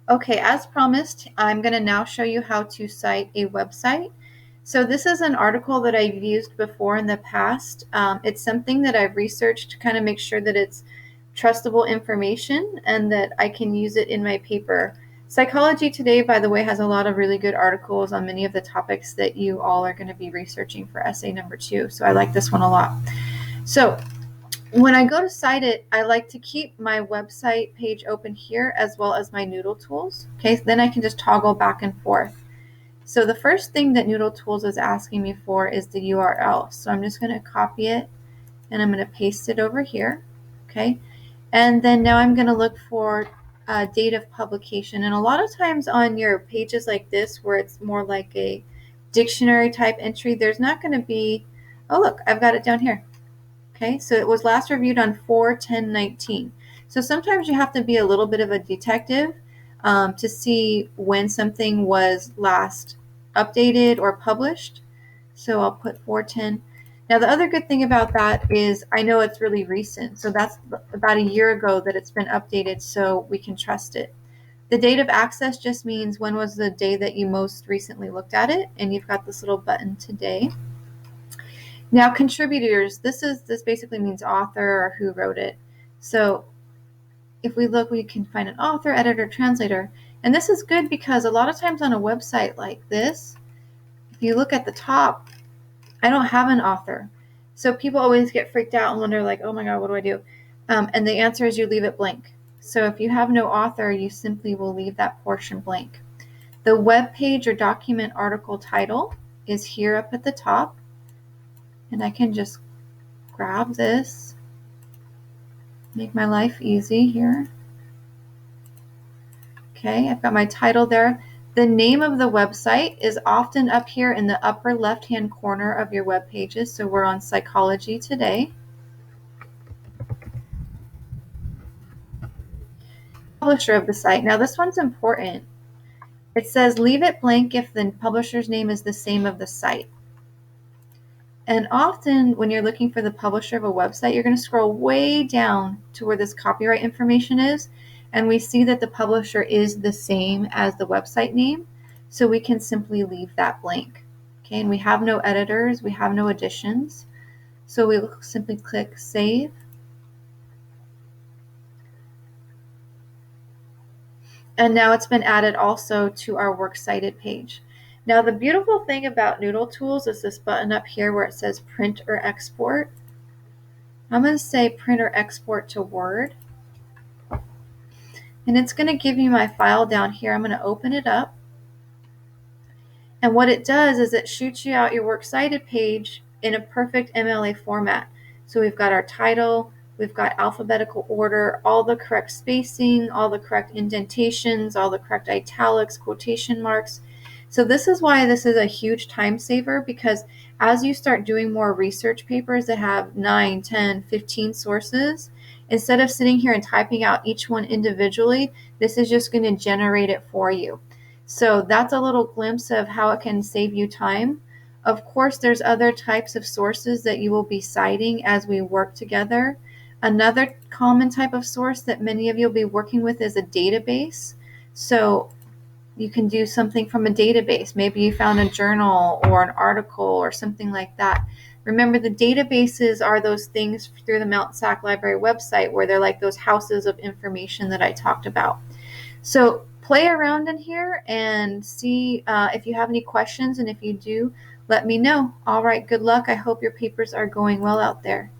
Okay, as promised, I'm going to now show you how to cite a website. So this is an article that I've used before in the past. It's something that I've researched to kind of make sure that it's trustable information and that I can use it in my paper. Psychology Today, by the way, has a lot of really good articles on many of the topics that you all are going to be researching for essay number 2. So I like this one a lot. So when I go to cite it, I like to keep my website page open here as well as my Noodletools. Okay, so then I can just toggle back and forth. So the first thing that Noodletools is asking me for is the URL. So I'm just going to copy it and I'm going to paste it over here. Okay, and then now I'm going to look for date of publication. And a lot of times on your pages like this, where it's more like a dictionary type entry, there's not going to be, oh look, I've got it down here. Okay, so it was last reviewed on 4/10/19. So sometimes you have to be a little bit of a detective to see when something was last updated or published. So I'll put 4/10. Now the other good thing about that is I know it's really recent. So that's about a year ago that it's been updated, so we can trust it. The date of access just means when was the day that you most recently looked at it, and you've got this little button today. Now, contributors, this basically means author or who wrote it. So if we look, we can find an author, editor, translator. And this is good because a lot of times on a website like this, if you look at the top, I don't have an author. So people always get freaked out and wonder like, oh my God, what do I do? And the answer is you leave it blank. So if you have no author, you simply will leave that portion blank. The web page or document article title is here up at the top. And I can just grab this, make my life easy here. Okay, I've got my title there. The name of the website is often up here in the upper left-hand corner of your web pages. So we're on Psychology Today. Publisher of the site. Now this one's important. It says leave it blank if the publisher's name is the same of the site. And often when you're looking for the publisher of a website, you're going to scroll way down to where this copyright information is. And we see that the publisher is the same as the website name. So we can simply leave that blank. Okay, and we have no editors, we have no additions. So we will simply click Save. And now it's been added also to our Works Cited page. Now the beautiful thing about Noodletools is this button up here where it says Print or Export. I'm going to say Print or Export to Word. And it's going to give me my file down here. I'm going to open it up. And what it does is it shoots you out your Works Cited page in a perfect MLA format. So we've got our title, we've got alphabetical order, all the correct spacing, all the correct indentations, all the correct italics, quotation marks. So this is why this is a huge time saver, because as you start doing more research papers that have 9, 10, 15 sources, instead of sitting here and typing out each one individually, this is just going to generate it for you. So that's a little glimpse of how it can save you time. Of course, there's other types of sources that you will be citing as we work together. Another common type of source that many of you will be working with is a database. So you can do something from a database. Maybe you found a journal or an article or something like that. Remember, the databases are those things through the Mount SAC Library website where they're like those houses of information that I talked about. So play around in here and see if you have any questions. And if you do, let me know. All right, good luck. I hope your papers are going well out there.